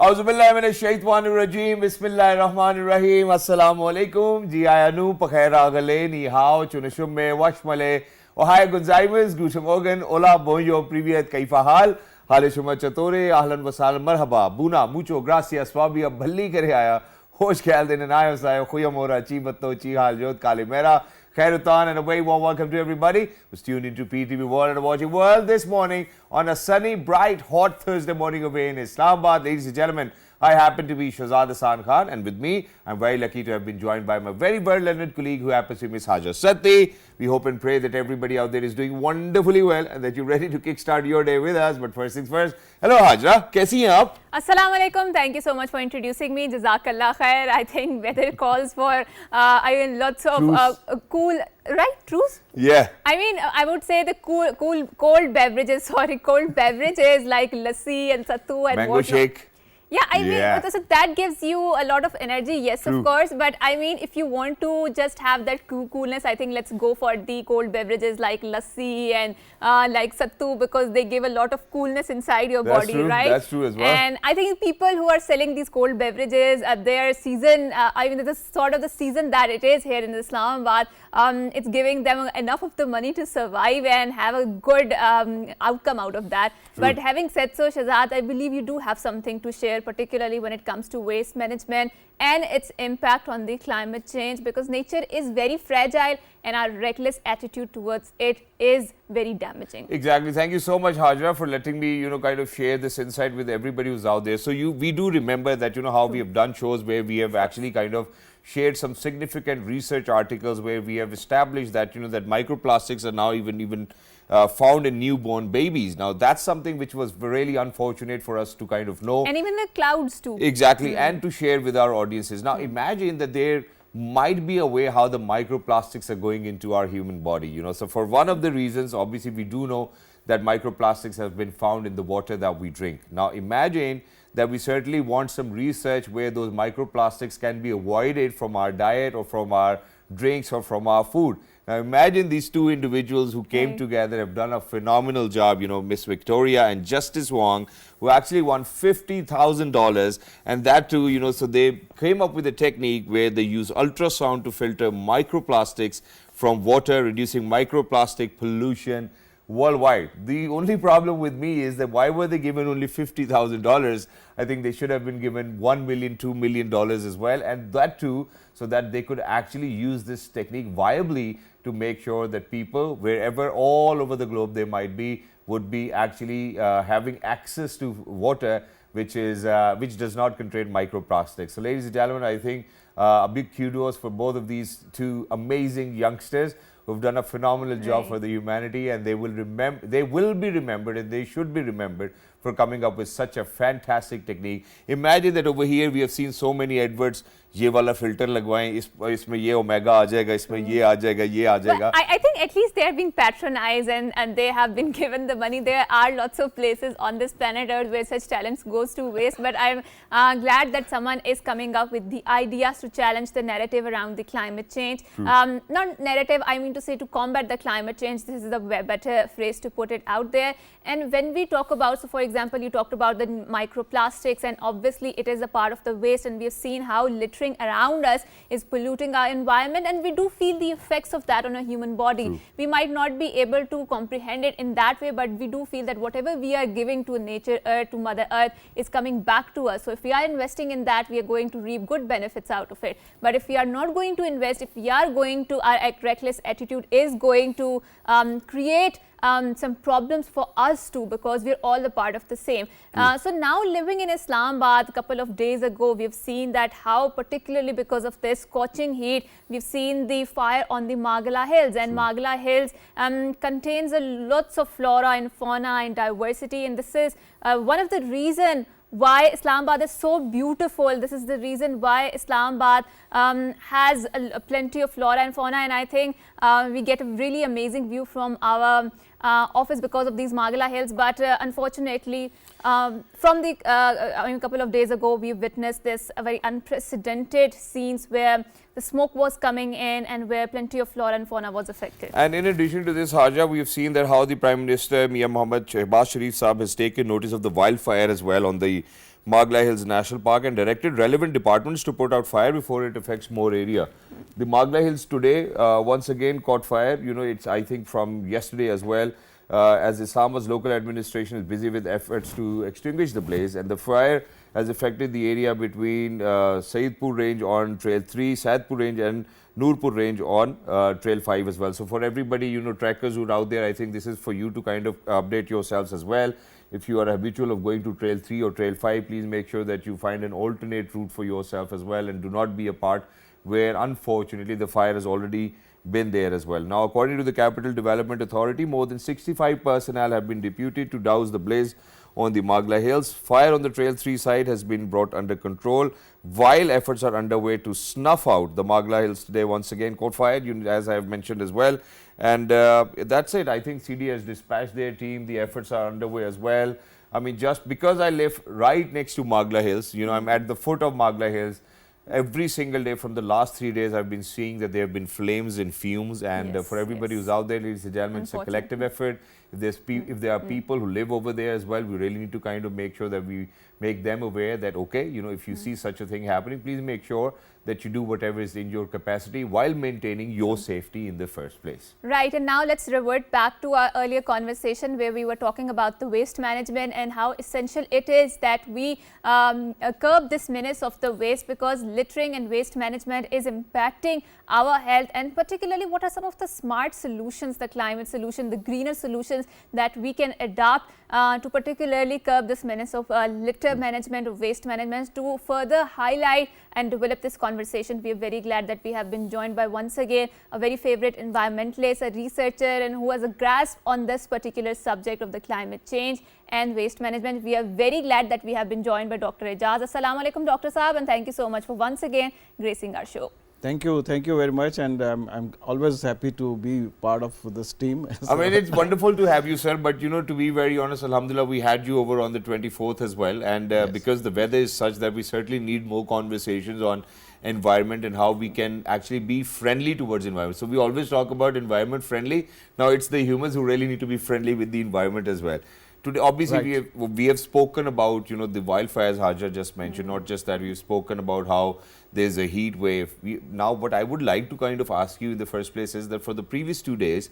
Auzubillahiminash-shaytanir-rajeem. Bismillahir-rahmanir-rahim. Assalamualaikum. Ji ayanu pakhaira agale ni hao chunashumme washmale. Ohai gunzaimus guten morgen. Hola bonjour privyet kaifa hal. Hale shuma chatore ahlan wa sahlan marhaba. Buna mucho gracias. Swabia bhalli kare aaya. Hosh khayal dene nayo sayo khuyamora chi batto chi hal jod kalimera. Khairutan and a very warm welcome to everybody who's tuned into PTV World and watching World this morning on a sunny, bright, hot Thursday morning away in Islamabad. Ladies and gentlemen, I happen to be Shahzad Hasan Khan, and with me, I'm very lucky to have been joined by my very learned colleague who happens to be Miss Hajar Satti. We hope and pray that everybody out there is doing wonderfully well and that you're ready to kickstart your day with us. But first things first, hello Hajra, kaisi hain aap? Assalamu alaikum. Thank you so much for introducing me. Jazakallah khair. I think weather calls for lots of cool, right? Truce? Yeah. I mean, I would say the cold beverages like lassi and sattu and mango shake. Yeah, I mean, so that gives you a lot of energy, yes, True. Of course. But I mean, if you want to just have that coolness, I think let's go for the cold beverages like lassi and like sattu, because they give a lot of coolness inside your body, right? That's true as well. And I think people who are selling these cold beverages at their season, I mean, this is sort of the season that it is here in Islamabad. It's giving them enough of the money to survive and have a good outcome out of that. True. But having said so, Shahzad, I believe you do have something to share, particularly when it comes to waste management and its impact on the climate change, because nature is very fragile and our reckless attitude towards it is very damaging. Exactly. Thank you so much, Hajra, for letting me, kind of share this insight with everybody who's out there. So we do remember that, how we have done shows where we have actually kind of shared some significant research articles where we have established that, that microplastics are now even found in newborn babies. Now, that's something which was really unfortunate for us to kind of know. And even the clouds too. Exactly, and to share with our audiences. Now, imagine that there might be a way how the microplastics are going into our human body, So, for one of the reasons, obviously, we do know that microplastics have been found in the water that we drink. Now, imagine that we certainly want some research where those microplastics can be avoided from our diet or from our drinks or from our food. Now imagine these two individuals who came together, have done a phenomenal job, Miss Victoria and Justice Wong, who actually won $50,000, and that too, so they came up with a technique where they use ultrasound to filter microplastics from water, reducing microplastic pollution worldwide. The only problem with me is that why were they given only $50,000? I think they should have been given $1 million, $2 million as well, and that too, so that they could actually use this technique viably to make sure that people, wherever all over the globe they might be, would be actually having access to water which does not contain microplastics. So ladies and gentlemen, I think a big kudos for both of these two amazing youngsters who've done a phenomenal job for the humanity, and they will be remembered and they should be remembered for coming up with such a fantastic technique. Imagine that over here we have seen so many adverts, ये वाला filter लगवाएं, इसमें ये omega आ जाएगा, इसमें ये आ जाएगा, ये आ जाएगा. I think at least they are being patronized and they have been given the money. There are lots of places on this planet Earth where such talents goes to waste, but I'm glad that someone is coming up with the ideas to challenge the narrative around the climate change. Not narrative, I mean to say to combat the climate change. This is the better phrase to put it out there. And when we talk about, so for example, you talked about the microplastics, and obviously it is a part of the waste, and we have seen how littering around us is polluting our environment, and we do feel the effects of that on a human body. True. We might not be able to comprehend it in that way, but we do feel that whatever we are giving to nature, earth, to Mother Earth, is coming back to us. So if we are investing in that, we are going to reap good benefits out of it. But if we are not going to invest, if we are going to, our reckless attitude is going to create some problems for us too, because we're all a part of the same. So now living in Islamabad, a couple of days ago, we've seen that how, particularly because of this scorching heat, we've seen the fire on the Margala Hills, and Margala Hills contains lots of flora and fauna and diversity, and this is one of the reasons why Islamabad is so beautiful. This is the reason why Islamabad has plenty of flora and fauna, and I think we get a really amazing view from our office because of these Margala Hills. But unfortunately, from the a couple of days ago, we witnessed this very unprecedented scenes where the smoke was coming in and where plenty of flora and fauna was affected. And in addition to this, Haja, we have seen that how the Prime Minister Mian Mohammad Shehbaz Sharif Saab has taken notice of the wildfire as well on the Magla Hills National Park and directed relevant departments to put out fire before it affects more area. The Magla Hills today once again caught fire. You know, it's I think from yesterday as well, as Islamabad's local administration is busy with efforts to extinguish the blaze, and the fire has affected the area between Saidpur range on Trail 3, Saidpur range and Noorpur range on Trail 5 as well. So for everybody, you know, trekkers who are out there, I think this is for you to kind of update yourselves as well. If you are habitual of going to Trail 3 or Trail 5, please make sure that you find an alternate route for yourself as well, and do not be a part where unfortunately the fire has already been there as well. Now, according to the Capital Development Authority, more than 65 personnel have been deputed to douse the blaze on the Magla Hills. Fire on the Trail 3 side has been brought under control, while efforts are underway to snuff out the Magla Hills today once again caught fire, as I have mentioned as well. And that's it. I think CD has dispatched their team. The efforts are underway as well. I mean, just because I live right next to Magla Hills, you know, I'm at the foot of Magla Hills. Every single day from the last 3 days, I've been seeing that there have been flames and fumes. And Yes, for everybody yes. who's out there, ladies and gentlemen, it's a collective effort. If there are people who live over there as well, we really need to kind of make sure that we make them aware that, okay, you know, if you see such a thing happening, please make sure that you do whatever is in your capacity while maintaining your safety in the first place. Right, and now let's revert back to our earlier conversation where we were talking about the waste management and how essential it is that we curb this menace of the waste, because littering and waste management is impacting our health, and particularly what are some of the smart solutions, the climate solution, the greener solutions that we can adopt to particularly curb this menace of litter management, of waste management, to further highlight and develop this conversation. We are very glad that we have been joined by once again a very favorite environmentalist, a researcher, and who has a grasp on this particular subject of the climate change and waste management. We are very glad that we have been joined by Dr. Ijaz. Assalamu alaikum, Dr. Saab, and thank you so much for once again gracing our show. Thank you very much, and I'm always happy to be part of this team. I mean, it's wonderful to have you, sir, but you know, to be very honest, alhamdulillah, we had you over on the 24th as well, and Yes. because the weather is such that we certainly need more conversations on environment and how we can actually be friendly towards environment. So we always talk about environment friendly. Now it's the humans who really need to be friendly with the environment as well. Today, obviously, Right. we have spoken about, you know, the wildfires Hajar just mentioned. Not just that, we've spoken about how there's a heat wave. Now, what I would like to kind of ask you in the first place is that for the previous 2 days,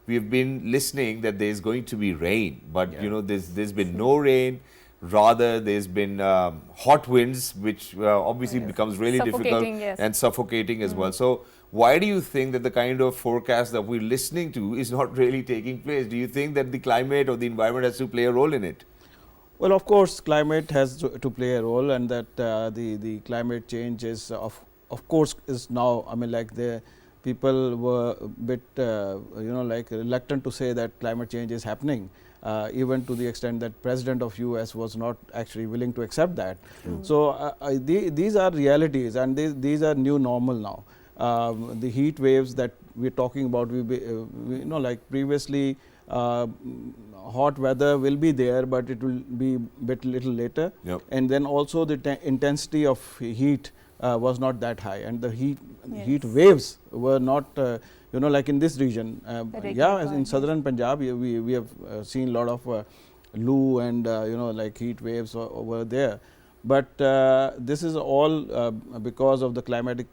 we have been listening that there's going to be rain, but you know, there's been no rain. Rather, there's been hot winds, which obviously becomes really difficult Suffocating, yes. and suffocating as well. So, why do you think that the kind of forecast that we're listening to is not really taking place? Do you think that the climate or the environment has to play a role in it? Well, of course, climate has to play a role, and that the climate change is of course is now. I mean, like the people were a bit like reluctant to say that climate change is happening. Even to the extent that President of US was not actually willing to accept that. So these are realities, and these are new normal now. The heat waves that we're talking about, like previously, hot weather will be there, but it will be little later. Yep. And then also the intensity of heat was not that high, and the heat waves were not like in this region. In southern Punjab we have seen a lot of loo and like heat waves over there. But this is all because of the climatic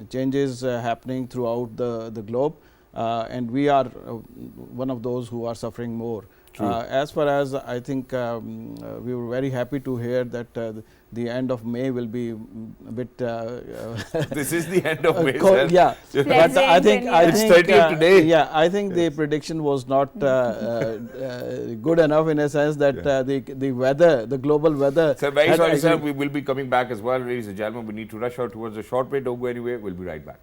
changes happening throughout the globe, and we are one of those who are suffering more. As far as I think, we were very happy to hear that the end of May will be a bit. This is the end of May. Cold, yeah, but I think It's 30th today. Yeah, I think the prediction was not good enough in a sense that the weather, the global weather. Sir, very sorry, sir. We will be coming back as well, ladies and gentlemen. We need to rush out towards a short break. Don't go anywhere. We'll be right back.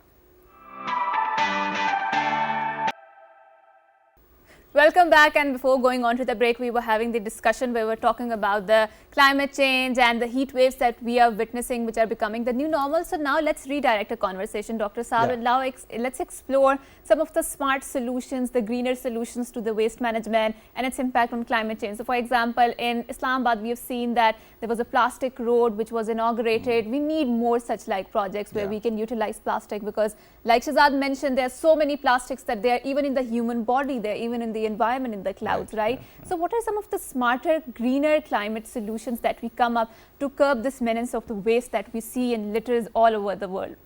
Welcome back, and before going on to the break, we were having the discussion where we were talking about the climate change and the heat waves that we are witnessing, which are becoming the new normal. So now let's redirect the conversation, Dr. Saab, and now let's explore some of the smart solutions, the greener solutions to the waste management and its impact on climate change. So for example, in Islamabad, we have seen that there was a plastic road which was inaugurated. We need more such like projects where we can utilize plastic, because like Shahzad mentioned, there are so many plastics that they are even in the human body, they are even in the environment in the clouds, right? So what are some of the smarter, greener climate solutions that we come up to curb this menace of the waste that we see in litters all over the world?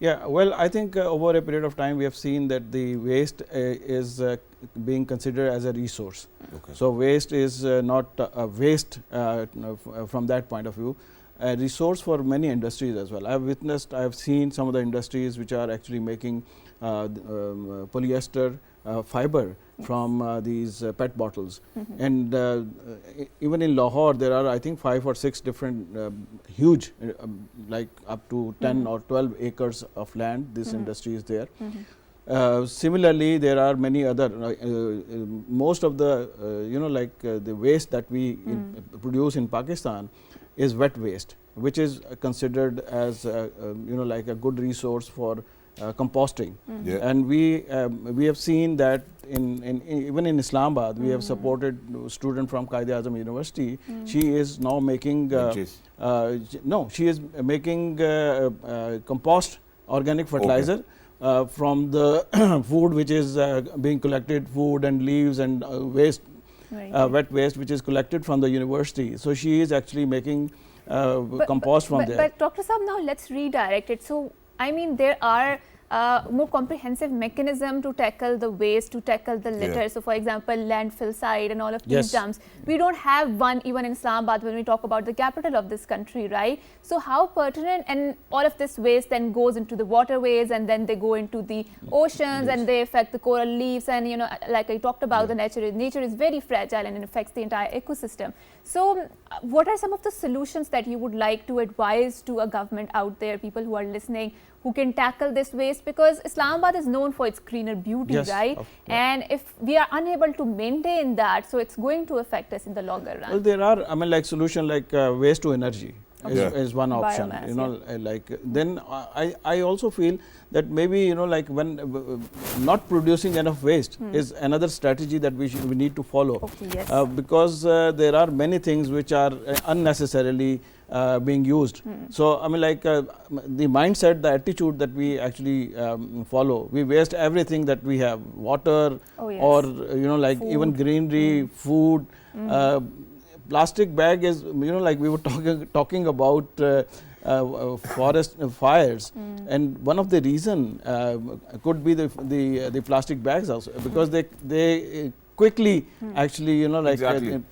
Yeah, well, I think over a period of time we have seen that the waste is being considered as a resource. Okay. So waste is not a waste from that point of view, a resource for many industries as well. I have seen some of the industries which are actually making polyester fiber from these PET bottles. And even in Lahore, there are, I think, 5 or 6 different huge, like up to 10 or 12 acres of land. This industry is there. Similarly, there are many other, most of the, the waste that we produce in Pakistan is wet waste, which is considered as, like a good resource for composting. And we have seen that even in Islamabad, we have supported a student from Quaid-e-Azam University. She is now making, she is making compost organic fertilizer. From the food which is being collected, food and leaves and waste, wet waste which is collected from the university. So she is actually making compost from there. But Dr. Saab, now let's redirect it. So, I mean, there are more comprehensive mechanism to tackle the waste, to tackle the litter. So, for example, landfill site and all of these dumps. We don't have one even in Islamabad when we talk about the capital of this country, right? So, how pertinent, and all of this waste then goes into the waterways and then they go into the oceans and they affect the coral reefs, and like I talked about, the nature is very fragile and it affects the entire ecosystem. So, what are some of the solutions that you would like to advise to a government out there, people who are listening, who can tackle this waste? Because Islamabad is known for its greener beauty, right? And if we are unable to maintain that, so it's going to affect us in the longer run. Well, there are, like solution like waste to energy is one option. Biomass, then I also feel that maybe like when not producing enough waste is another strategy that we need to follow. Because there are many things which are unnecessarily being used. So I mean, like the mindset, the attitude that we actually follow, we waste everything that we have, water or like food. Even greenery, food. Plastic bag is, like we were talking about forest fires, and one of the reason could be the plastic bags also, because they quickly actually like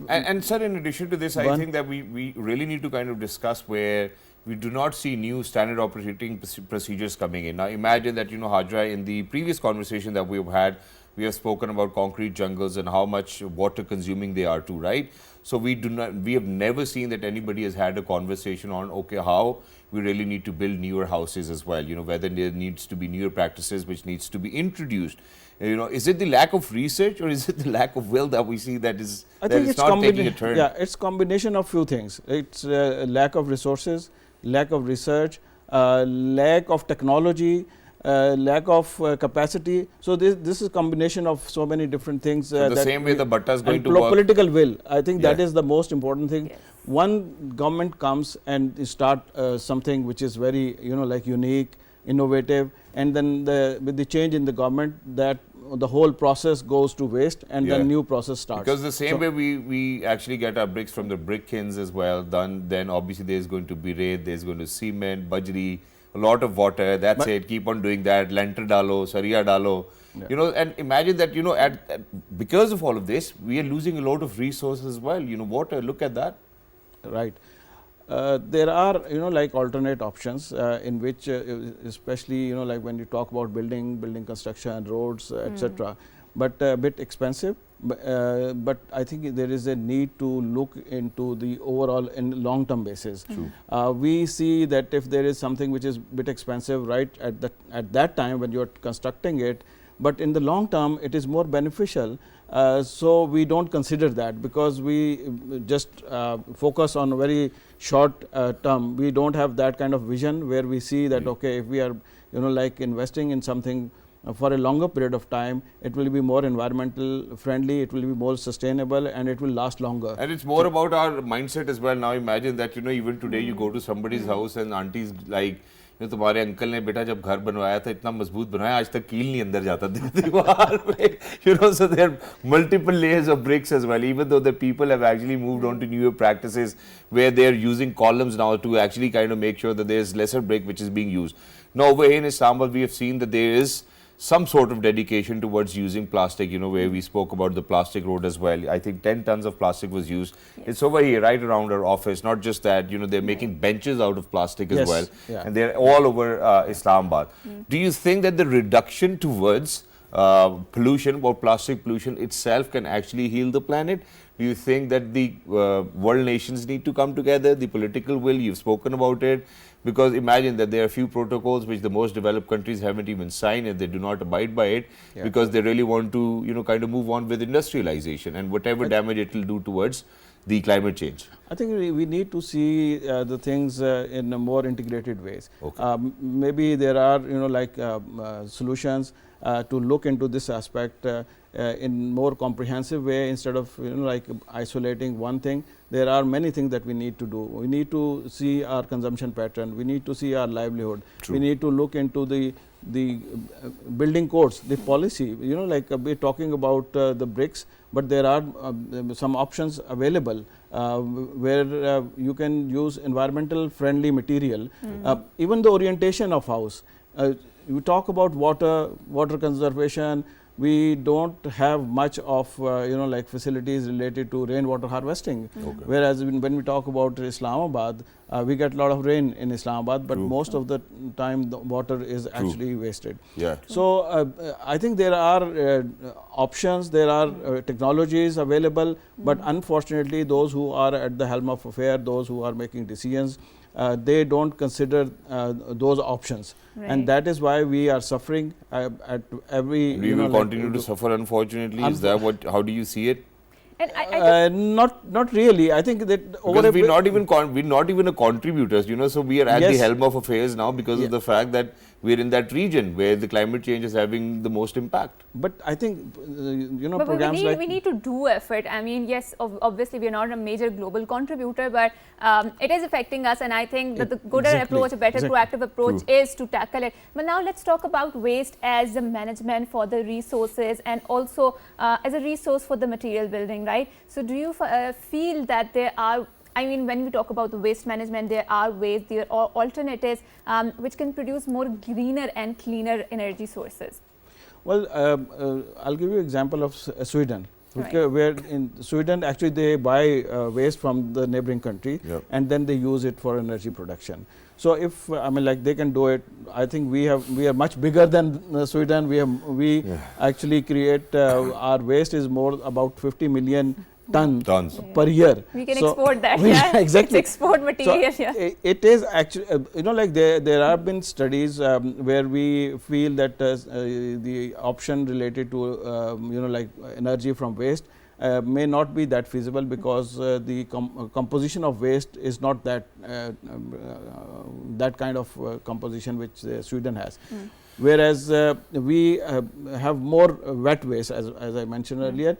and sir, in addition to this, I think that we really need to kind of discuss where we do not see new standard operating procedures coming in. Now imagine that Hajra, in the previous conversation that we've had, we have spoken about concrete jungles and how much water consuming they are too, right? So we have never seen that anybody has had a conversation on, okay, how we really need to build newer houses as well, whether there needs to be newer practices which needs to be introduced. Is it the lack of research or is it the lack of will that we see that is not taking a turn? Yeah, it's combination of few things. It's lack of resources, lack of research, lack of technology, lack of capacity. So this is combination of so many different things. So the same way the Bhatta is going to work. Political will. I think that is the most important thing. One government comes and start something which is very like unique, innovative, and then with the change in the government, that the whole process goes to waste, and then new process starts. Because the same way we actually get our bricks from the brick kilns as well, then obviously there's going to be reed, there's going to cement, bajri, a lot of water, that's it, keep on doing that, lenter dalo, saria dalo, and imagine that, because of all of this, we are losing a lot of resources as well, water, look at that. Right. There are, like alternate options in which, especially, like when you talk about building construction, roads, etc., but a bit expensive. But I think there is a need to look into the overall in long-term basis. We see that if there is something which is a bit expensive right at that time when you are constructing it, but in the long term it is more beneficial. So we don't consider that, because we just focus on a very short term. We don't have that kind of vision where we see that okay, if we are like investing in something for a longer period of time, it will be more environmental friendly, it will be more sustainable, and it will last longer. And it's more about our mindset as well. Now imagine that even today you go to somebody's house and auntie's like जो तुम्हारे uncle ने बेटा जब घर बनवाया था इतना मजबूत बनाया, आज तक कील नहीं अंदर जाता दीवार में. You know, so there are multiple layers of bricks as well, even though the people have actually moved on to newer practices where they are using columns now to actually kind of make sure that there is lesser brick which is being used. Now over here in Islamabad, we have seen that there is some sort of dedication towards using plastic, you know, where we spoke about the plastic road as well. I think 10 tons of plastic was used. Yes. It's over here, right around our office. Not just that, you know, they're making benches out of plastic as Yes, well. yeah. And they're all over Islamabad. Do you think that the reduction towards pollution or plastic pollution itself can actually heal the planet? Do you think that the world nations need to come together, the political will, you've spoken about it, because imagine that there are a few protocols which the most developed countries haven't even signed and they do not abide by it because they really want to, you know, kind of move on with industrialization and whatever damage it will do towards the climate change. I think we need to see the things in a more integrated ways. Okay. Maybe there are, you know, like solutions to look into this aspect in more comprehensive way instead of, you know, like isolating one thing. There are many things that we need to do. We need to see our consumption pattern. We need to see our livelihood. True. We need to look into the building codes, the policy. You know, like we're talking about the bricks, but there are some options available where you can use environmental friendly material. Even the orientation of house. You talk about water conservation. We don't have much of you know, like facilities related to rainwater harvesting. Okay. Whereas when we talk about Islamabad, we get a lot of rain in Islamabad, but most of the time the water is actually wasted. Yeah. So I think there are options, there are technologies available, but unfortunately those who are at the helm of affair, those who are making decisions, they don't consider those options. Right. And that is why we are suffering at every. We will continue to suffer, unfortunately. Is that what? How do you see it? And not really. I think that Because we're not even a contributors, you know. So we are at the Yes. helm of affairs now because of the fact that we're in that region where the climate change is having the most impact. But I think you know, but programs we need to do effort. I mean, yes, obviously we are not a major global contributor, but it is affecting us, and I think that the gooder Exactly. approach, a better Exactly. proactive approach is to tackle it. But now let's talk about waste as a management for the resources and also as a resource for the material building, right? So do you feel that there are, I mean, when we talk about the waste management, there are ways, there are alternatives which can produce more greener and cleaner energy sources? Well, I'll give you an example of Sweden. Right. Okay, where in Sweden actually they buy waste from the neighboring country and then they use it for energy production. So if I mean, like they can do it, I think we are much bigger than Sweden. We actually create our waste is more about 50 million tons per year. We can So export that, exactly. It's export material, So it is actually, you know, like there have been studies where we feel that the option related to, you know, like energy from waste may not be that feasible because the composition of waste is not that that kind of composition which Sweden has. Whereas we have more wet waste, as I mentioned earlier.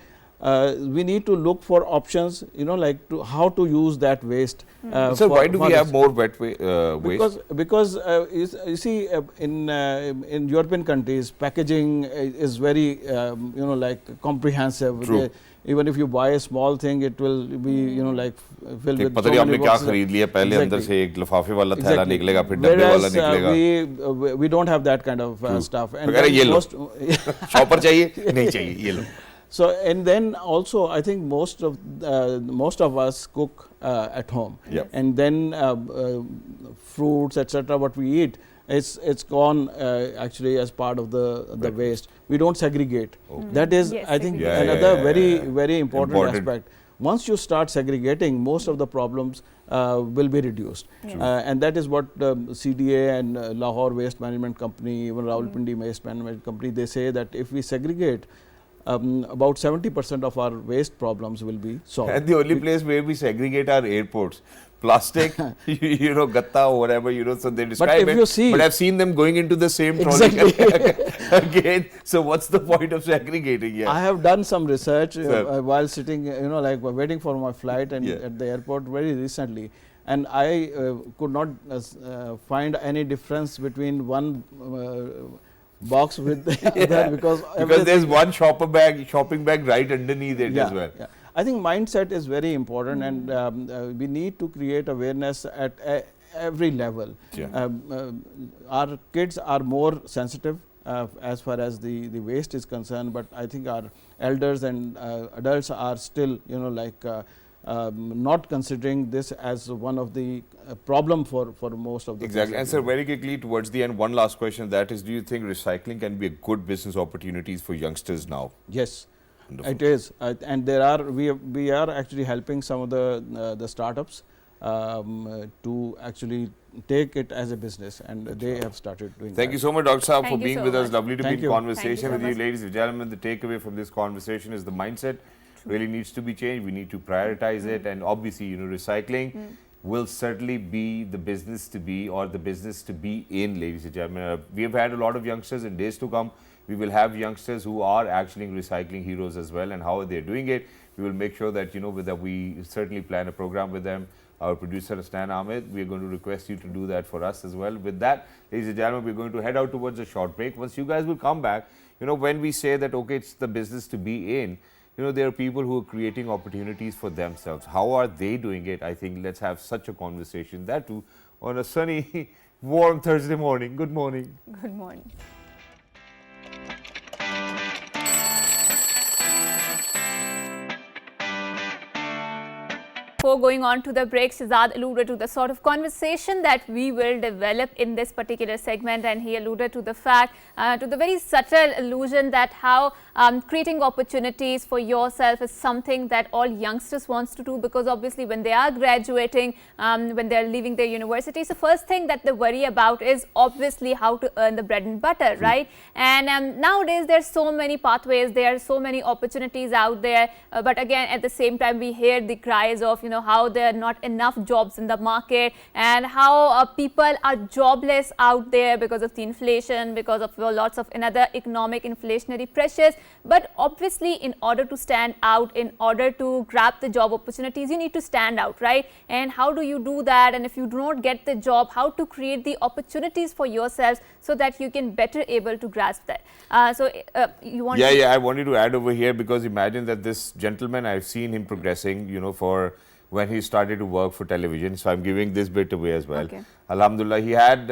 We need to look for options, you know, like to how to use that waste. So why do we have more wet waste? Because you see in European countries packaging is very you know, like comprehensive. True. Even if you buy a small thing, it will be, you know, like filled with पता so नहीं आपने many क्या boxes. खरीद लिया पहले अंदर Exactly. से एक लिफाफे वाला थैला Exactly. निकलेगा फिर डब्बे वाला Whereas निकलेगा we don't have that kind of stuff. And अरे then ये लो most- शॉपर चाहिए नहीं चाहिए ये लो. So and then also I think most of us cook at home, Yep. and then fruits etc. what we eat, it's gone actually as part of the waste. We don't segregate. That is, Yes, I think, segregate. another Yeah. very important Important. aspect. Once you start segregating, most of the problems will be reduced. And that is what CDA and Lahore Waste Management Company, even Rawalpindi Waste Management Company, they say that if we segregate, about 70% of our waste problems will be solved. And the only place where we segregate our airports, plastic, you know, gatta or whatever, you know, so they describe if it. you see- but I've seen them going into the same trolley Exactly. again. So what's the point of segregating? I have done some research Sir. while sitting, you know, like waiting for my flight and Yeah. at the airport very recently. and I could not find any difference between one box with the other, because there's one shopping bag right underneath it as well. Yeah. I think mindset is very important, and we need to create awareness at every level. Yeah. Our kids are more sensitive as far as the waste is concerned, but I think our elders and adults are still, not considering this as one of the problem for most of the Exactly. And sir, very quickly towards the end, one last question, that is, do you think recycling can be a good business opportunities for youngsters now? Yes. Wonderful. It is, and there are we are actually helping some of the startups to actually take it as a business, and they have started doing. Thank you so much, Dr. Saab, for being with us. much. Lovely to be in conversation with you, much. ladies and gentlemen. The takeaway from this conversation is the mindset really needs to be changed. We need to prioritize it, and obviously, recycling will certainly be the business to be, or the business to be in, ladies and gentlemen. We have had a lot of youngsters in days to come. We will have youngsters who are actually recycling heroes as well, and how are they doing it. We will make sure that, that we certainly plan a program with them. Our producer, Asnan Ahmed, we are going to request you to do that for us as well. With that, ladies and gentlemen, we're going to head out towards a short break. Once you guys will come back, when we say that, okay, it's the business to be in, there are people who are creating opportunities for themselves. How are they doing it? I think let's have such a conversation, that too, on a sunny, warm Thursday morning. Good morning. Good morning. Before going on to the break, Shehzad alluded to the sort of conversation that we will develop in this particular segment, and he alluded to the fact, to the very subtle allusion that how creating opportunities for yourself is something that all youngsters wants to do, because obviously when they are graduating, when they are leaving their universities, the first thing that they worry about is obviously how to earn the bread and butter, right? And nowadays there are so many pathways, there are so many opportunities out there, but again at the same time we hear the cries of how there are not enough jobs in the market, and how people are jobless out there because of the inflation, because of lots of another economic inflationary pressures. But obviously in order to stand out, in order to grab the job opportunities, you need to stand out, right? And how do you do that? And if you do not get the job, how to create the opportunities for yourselves so that you can better able to grasp that. You want Yeah, I wanted to add over here, because imagine that this gentleman, I've seen him progressing, for when he started to work for television. So I'm giving this bit away as well. Okay. Alhamdulillah, he had,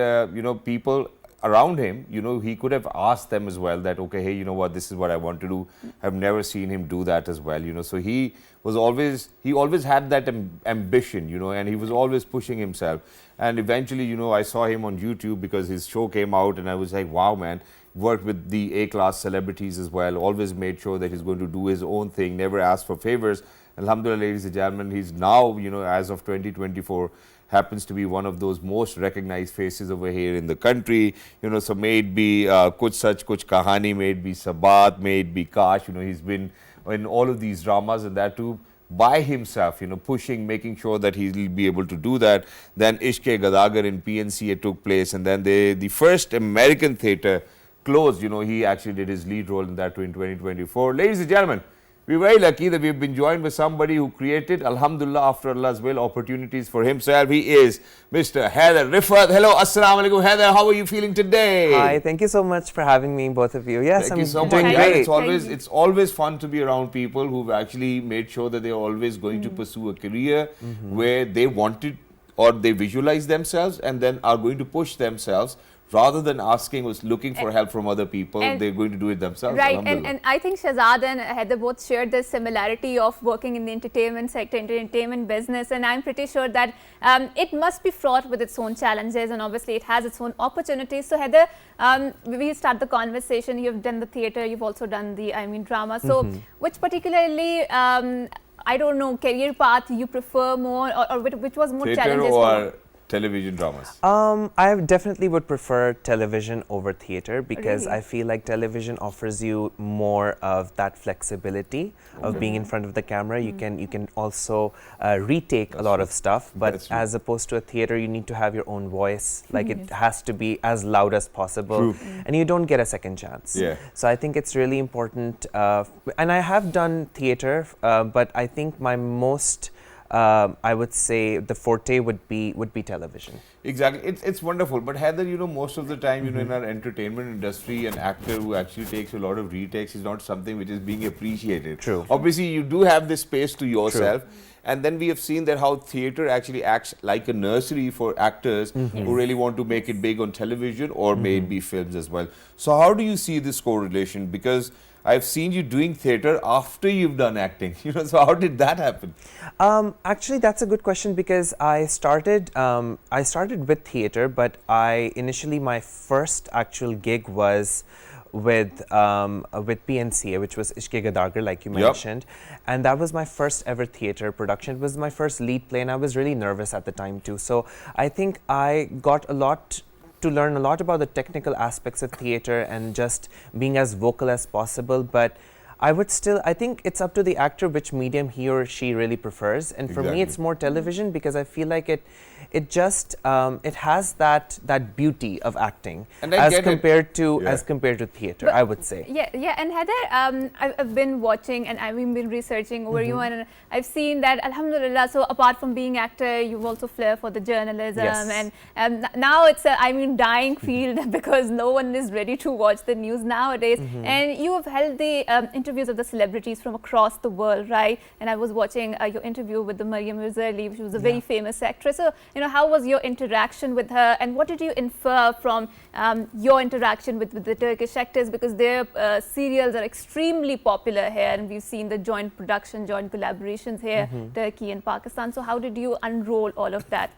people around him, he could have asked them as well that, okay, hey, this is what I want to do. I've never seen him do that as well, So he always had that ambition, and he was always pushing himself. And eventually, I saw him on YouTube because his show came out, and I was like, wow, man. Worked with the A-class celebrities as well, always made sure that he's going to do his own thing, never asked for favors. Alhamdulillah, ladies and gentlemen, he's now, as of 2024, happens to be one of those most recognized faces over here in the country. So may it be Kuch Sach Kuch Kahani, may it be Sabat, may it be Kash, he's been in all of these dramas, and that too by himself, pushing, making sure that he'll be able to do that. Then Ishq-e-Gadagar in PNC it took place, and then the first American theatre closed, he actually did his lead role in that too in 2024. Ladies and gentlemen, we're very lucky that we've been joined by somebody who created, alhamdulillah, after Allah's will, opportunities for himself. He is Mr. Haider Rifat. Hello, assalamu alaikum, Haider. How are you feeling today? Hi, thank you so much for having me, both of you. Yes, thank I'm you so doing much. great. It's always fun to be around people who've actually made sure that they're always going to pursue a career where they wanted, or they visualize themselves, and then are going to push themselves. Rather than looking for help from other people, they're going to do it themselves. Right, and I think Shehzad and Haider both shared the similarity of working in the entertainment sector, entertainment business, and I'm pretty sure that it must be fraught with its own challenges, and obviously it has its own opportunities. So Haider, we start the conversation. You've done the theatre, you've also done the, drama. So which particularly, I don't know, career path you prefer more, or which was more theatre challenges or television dramas? I definitely would prefer television over theatre, because Really? I feel like television offers you more of that flexibility of being in front of the camera. You can also retake a lot of stuff, but as opposed to a theatre, you need to have your own voice. Like it has to be as loud as possible, and you don't get a second chance. Yeah. So I think it's really important, and I have done theatre, but I think my most I would say the forte would be television. Exactly, it's wonderful. But Heather, you know, most of the time, you know, in our entertainment industry, an actor who actually takes a lot of retakes is not something which is being appreciated. True. Obviously, you do have this space to yourself. And then we have seen that how theatre actually acts like a nursery for actors who really want to make it big on television or maybe films as well. So how do you see this correlation? Because I've seen you doing theatre after you've done acting. You know, so how did that happen? Actually, that's a good question because I started with theatre, but initially my first actual gig was with PNCA, which was Ishq Gadagar, like you mentioned, and that was my first ever theatre production. It was my first lead play, and I was really nervous at the time too. So I think I got to learn a lot about the technical aspects of theatre and just being as vocal as possible. But I think it's up to the actor which medium he or she really prefers. And for me, it's more television because I feel like it has that beauty of acting as compared to theatre, I would say. Yeah. And Heather, I've been watching and I've been researching over you, and I've seen that, alhamdulillah, so apart from being actor, you've also flair for the journalism. Yes. And now it's a, dying field because no one is ready to watch the news nowadays. And you have held the interviews of the celebrities from across the world, right? And I was watching your interview with the Maryam Uzerli, which was a very famous actress. So, you know, how was your interaction with her, and what did you infer from your interaction with the Turkish actors? Because their serials are extremely popular here, and we've seen the joint production, joint collaborations here, Turkey and Pakistan. So how did you unroll all of that?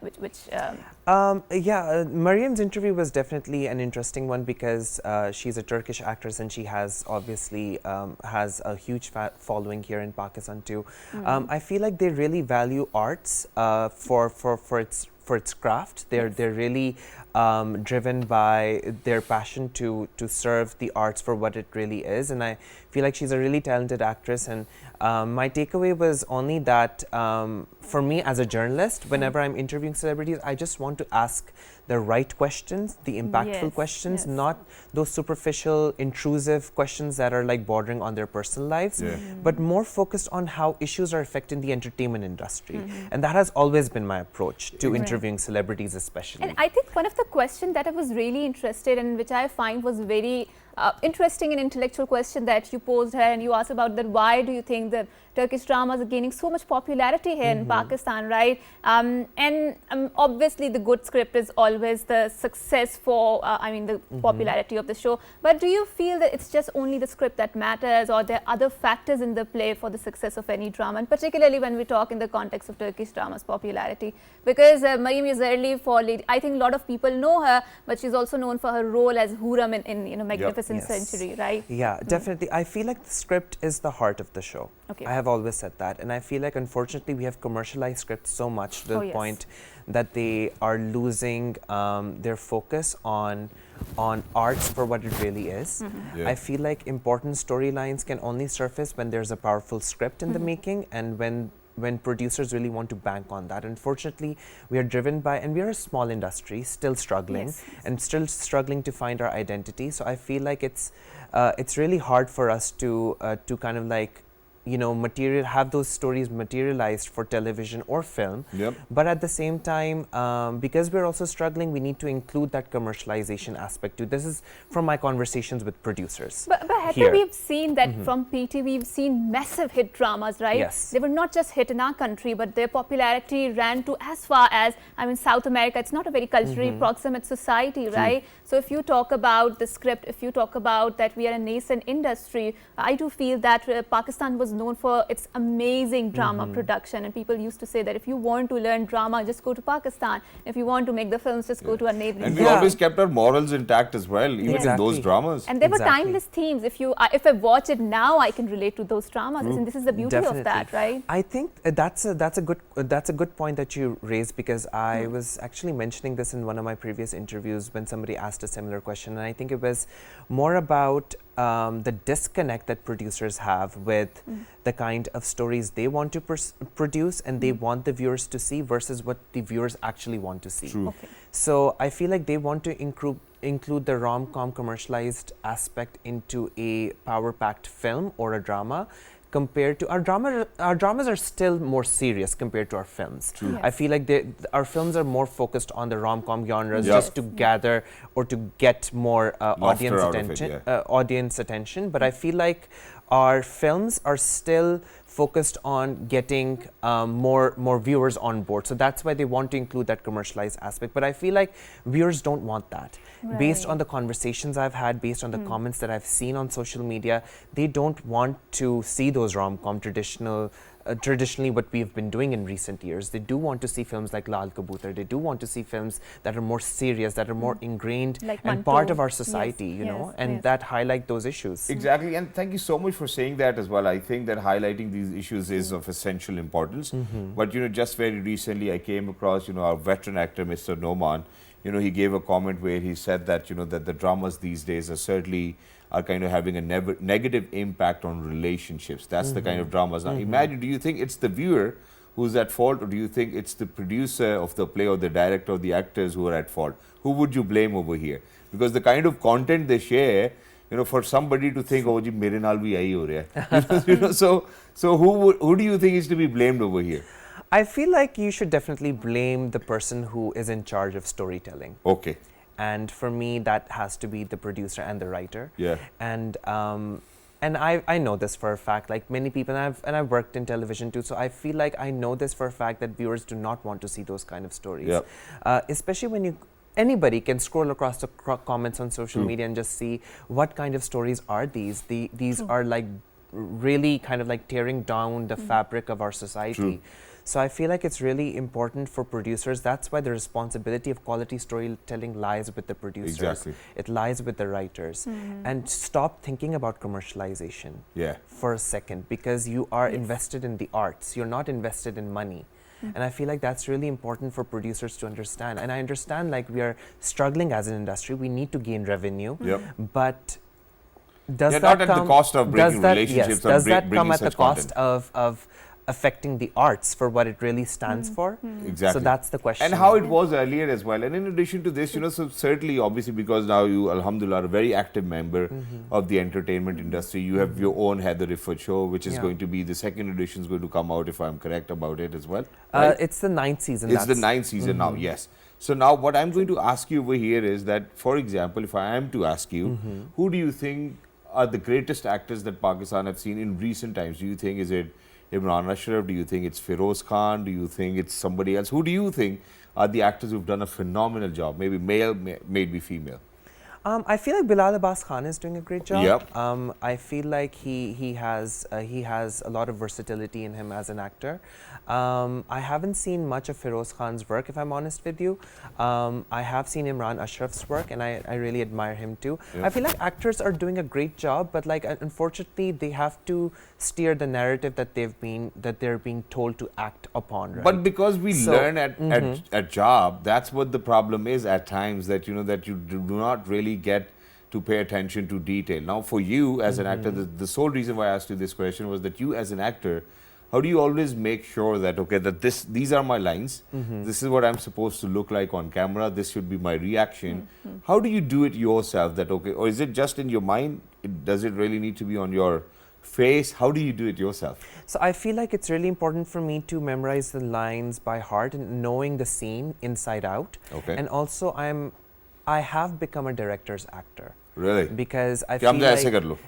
Maryam's interview was definitely an interesting one because she's a Turkish actress and she has obviously has a huge following here in Pakistan too. I feel like they really value arts for its craft. They're really driven by their passion to serve the arts for what it really is, and I feel like she's a really talented actress. And my takeaway was only that for me as a journalist, whenever I'm interviewing celebrities, I just want to ask the right questions, the impactful questions, not those superficial, intrusive questions that are like bordering on their personal lives, but more focused on how issues are affecting the entertainment industry. And that has always been my approach to interviewing celebrities especially. And I think one of the questions that I was really interested in, which I find was very interesting and intellectual question that you posed her, and you asked about that why do you think that Turkish dramas are gaining so much popularity here in Pakistan, right? And obviously the good script is always the success for, the popularity of the show. But do you feel that it's just only the script that matters, or there are other factors in the play for the success of any drama? And particularly when we talk in the context of Turkish drama's popularity, because Maryam Uzerli, I think a lot of people know her, but she's also known for her role as Hurram in Magnificent Century, right? Yeah, definitely. I feel like the script is the heart of the show. Okay. I have always said that, and I feel like unfortunately we have commercialized scripts so much to the point that they are losing their focus on arts for what it really is. I feel like important storylines can only surface when there's a powerful script in the making, and when producers really want to bank on that. Unfortunately, we are driven by, and we are a small industry, still struggling, and still struggling to find our identity. So I feel like it's really hard for us to kind of like, you know, have those stories materialized for television or film. But at the same time, because we're also struggling, we need to include that commercialization aspect too. This is from my conversations with producers. But Heather, we've seen that from PT, we've seen massive hit dramas, right? Yes. They were not just hit in our country, but their popularity ran to as far as, South America. It's not a very culturally proximate society, right? So if you talk about the script, if you talk about that we are a nascent industry, I do feel that Pakistan was known for its amazing drama production, and people used to say that if you want to learn drama, just go to Pakistan. If you want to make the films, just go to a neighboring. And we always kept our morals intact as well, even in those dramas. And they were timeless themes. If I watch it now, I can relate to those dramas, and this is the beauty of that, right? I think that's a good point that you raised, because I was actually mentioning this in one of my previous interviews when somebody asked a similar question, and I think it was more about the disconnect that producers have with the kind of stories they want to produce and they want the viewers to see versus what the viewers actually want to see. So I feel like they want to include the rom-com commercialized aspect into a power-packed film or a drama, compared to our dramas are still more serious compared to our films. True. Yes. I feel like our films are more focused on the rom-com genres Yeah. just to gather or to get more audience out of it, attention. yeah. Audience attention, but I feel like our films are still focused on getting more viewers on board. So that's why they want to include that commercialized aspect. But I feel like viewers don't want that. Based on the conversations I've had, based on the comments that I've seen on social media, they don't want to see those rom-com traditionally what we've been doing in recent years. They do want to see films like Lal Kabutar. They do want to see films that are more serious, that are more ingrained Like and Manto. part of our Yes, society, you know, yes, and yes. that highlight those issues. Exactly, and thank you so much for saying that as well. I think that highlighting these issues is of essential importance. But just very recently, I came across our veteran actor, Mr. Noman. He gave a comment where he said that that the dramas these days are kind of having a negative impact on relationships. That's the kind of dramas. Now, imagine, do you think it's the viewer who's at fault, or do you think it's the producer of the play or the director or the actors who are at fault? Who would you blame over here? Because the kind of content they share, for somebody to think, oh, ji, mere naal bhi yahi ho raha hai. So who do you think is to be blamed over here? I feel like you should definitely blame the person who is in charge of storytelling. Okay. And for me, that has to be the producer and the writer. Yeah. And I know this for a fact. Like many people, and I've worked in television too. So I feel like I know this for a fact that viewers do not want to see those kind of stories. Yep. Especially when anybody can scroll across the comments on social media and just see what kind of stories are these. These are like really kind of like tearing down the fabric of our society. True. So I feel like it's really important for producers. That's why the responsibility of quality storytelling lies with the producers. Exactly. It lies with the writers. And stop thinking about commercialization for a second, because you are invested in the arts. You're not invested in money. And I feel like that's really important for producers to understand. And I understand like we are struggling as an industry. We need to gain revenue. Yep. But does that not at the come, cost of breaking relationships yes, or does that bringing come at the such cost content? of affecting the arts for what it really stands for? Exactly. So that's the question. And how it was earlier as well. And in addition to this, so certainly, obviously, because now you, alhamdulillah, are a very active member of the entertainment industry. You have your own Heather Rifford show, which is going to be, the second edition is going to come out, if I'm correct about it as well. Right? It's the 9th season. It's the 9th season now, yes. So now what I'm going to ask you over here is that, for example, if I am to ask you, who do you think are the greatest actors that Pakistan have seen in recent times? Do you think, is it Imran Ashraf? Do you think it's Feroz Khan? Do you think it's somebody else? Who do you think are the actors who've done a phenomenal job? Maybe male, maybe female. I feel like Bilal Abbas Khan is doing a great job. Yep. I feel like he has a lot of versatility in him as an actor. I haven't seen much of Feroz Khan's work, if I'm honest with you. I have seen Imran Ashraf's work, and I really admire him too. Yep. I feel like actors are doing a great job, but like unfortunately they have to steer the narrative that they're being told to act upon. Right? But because we learn at job, that's what the problem is at times, that that you do not really get to pay attention to detail. Now for you as an actor, the sole reason why I asked you this question was that you as an actor, how do you always make sure that, okay, that these are my lines, this is what I'm supposed to look like on camera, this should be my reaction. How do you do it yourself, that, okay, or is it just in your mind? Does it really need to be on your face? How do you do it yourself? So I feel like it's really important for me to memorize the lines by heart and knowing the scene inside out. Okay. And also I have become a director's actor. Really? Because I कि हम feel तो ऐसे like, कर लो.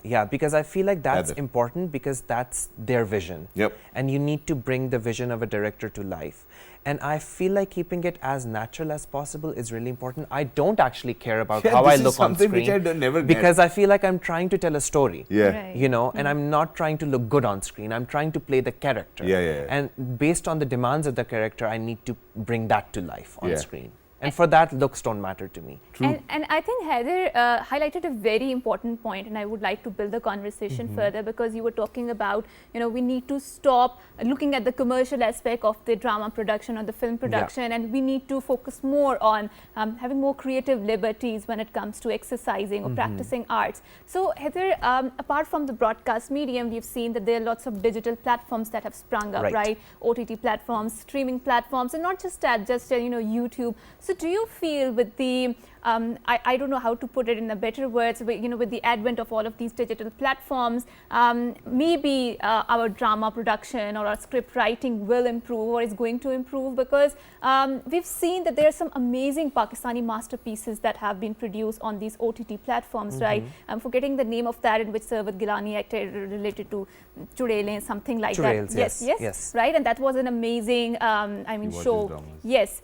yeah, because I feel like that's Heather. important, because that's their vision. Yep. And you need to bring the vision of a director to life. And I feel like keeping it as natural as possible is really important. I don't actually care about how I this is look on something screen, which I never get. because I feel like I'm trying to tell a story. Yeah. Right. You know, and I'm not trying to look good on screen. I'm trying to play the character. Yeah. And based on the demands of the character, I need to bring that to life on Yeah. screen. And for that, looks don't matter to me. And I think Heather highlighted a very important point, and I would like to build the conversation further, because you were talking about, we need to stop looking at the commercial aspect of the drama production or the film production, and we need to focus more on having more creative liberties when it comes to exercising or practicing arts. So Heather, apart from the broadcast medium, we've seen that there are lots of digital platforms that have sprung up, right? OTT platforms, streaming platforms, and not just that, just YouTube. So do you feel with the I don't know how to put it in a better words, but, with the advent of all of these digital platforms, maybe our drama production or our script writing will improve or is going to improve, because we've seen that there are some amazing Pakistani masterpieces that have been produced on these OTT platforms, right? I'm forgetting the name of that, in which Sarwat Gilani acted, related to Chudele, something like Chudels, that. yes. Right, and that was an amazing, show. Yes.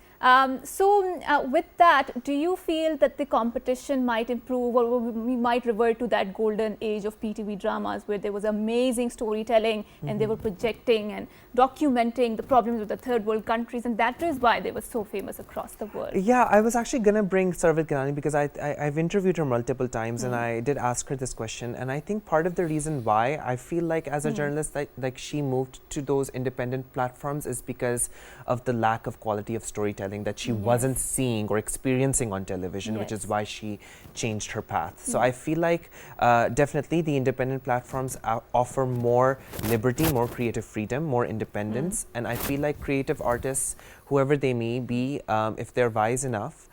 With that, do you feel that the competition might improve, or we might revert to that golden age of PTV dramas where there was amazing storytelling and they were projecting and documenting the problems of the third world countries, and that is why they were so famous across the world? Yeah, I was actually going to bring Sarwat Gilani because I've interviewed her multiple times and I did ask her this question, and I think part of the reason why I feel like as a journalist like she moved to those independent platforms is because of the lack of quality of storytelling that she wasn't seeing or experiencing on television, which is why she changed her path. So I feel like definitely the independent platforms offer more liberty, more creative freedom, more independence, and I feel like creative artists, whoever they may be, if they're wise enough,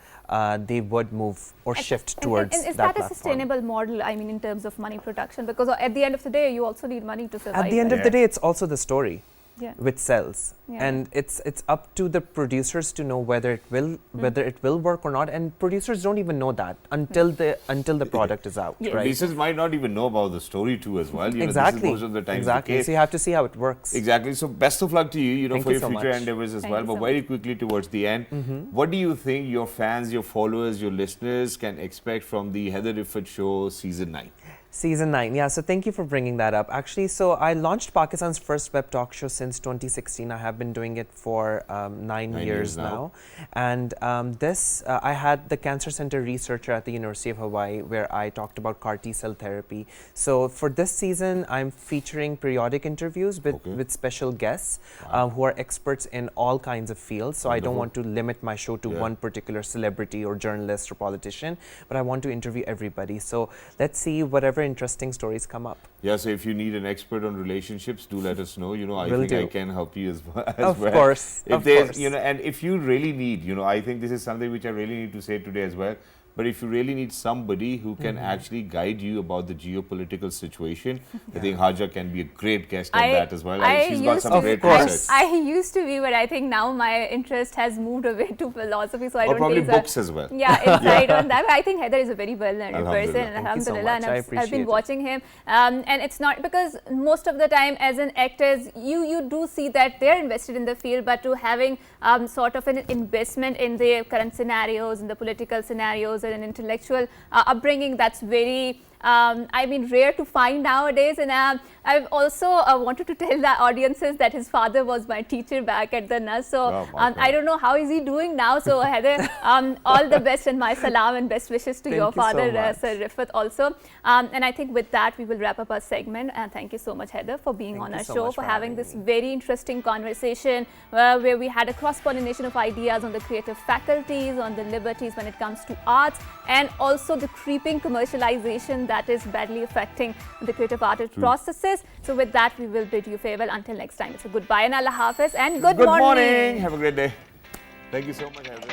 they would move or shift towards and is that that a sustainable model, in terms of money production? Because at the end of the day, you also need money to survive. At the end of the day, it's also the story which sells, Yeah. and it's up to the producers to know whether it will work or not, and producers don't even know that until the product is out. Yes. Right? Producers might not even know about the story too as well. Exactly. This is most of the time Exactly. the case. So you have to see how it works. Exactly. So best of luck to you, Thank for you your so future much. endeavors as Thank well. you But so very quickly towards the end, what do you think your fans, your followers, your listeners can expect from the Heather Riffett Show Season 9? Season 9, yeah. So thank you for bringing that up. Actually, so I launched Pakistan's first web talk show since 2016. I have been doing it for 9 years now. And I had the cancer center researcher at the University of Hawaii, where I talked about CAR T-cell therapy. So for this season, I'm featuring periodic interviews with special guests who are experts in all kinds of fields. So I don't want to limit my show to one particular celebrity or journalist or politician, but I want to interview everybody. So let's see whatever interesting stories come up. Yeah, so if you need an expert on relationships, do let us know. I Will think do. I can help you as well. Of course. If Of there's, course. and if you really need, I think this is something which I really need to say today as well. But if you really need somebody who can actually guide you about the geopolitical situation, I think Haja can be a great guest on that as well. And she's got some great research. I used to be, but I think now my interest has moved away to philosophy, so I Or don't probably take books as well. insight on that. But I think Heather is a very well-learned person, and Thank you so alhamdulillah, much. and I I've appreciate been it. watching him. And it's not because most of the time, as an actors, you do see that they're invested in the field, but to having sort of an investment in the current scenarios, in the political scenarios, and an intellectual upbringing, that's very rare to find nowadays. And I've also wanted to tell the audiences that his father was my teacher back at the NAS. So I don't know how is he doing now. So Heather, all the best, and my salam and best wishes to your father, Sir Riffett, also. And I think with that, we will wrap up our segment. And thank you so much, Heather, for being on our show, for having this very interesting conversation where we had a cross-pollination of ideas on the creative faculties, on the liberties when it comes to arts, and also the creeping commercialization that is badly affecting the creative artist processes. So with that, we will bid you farewell until next time. It's a goodbye and Allah Hafiz, and good morning. Have a great day. Thank you so much, Heather.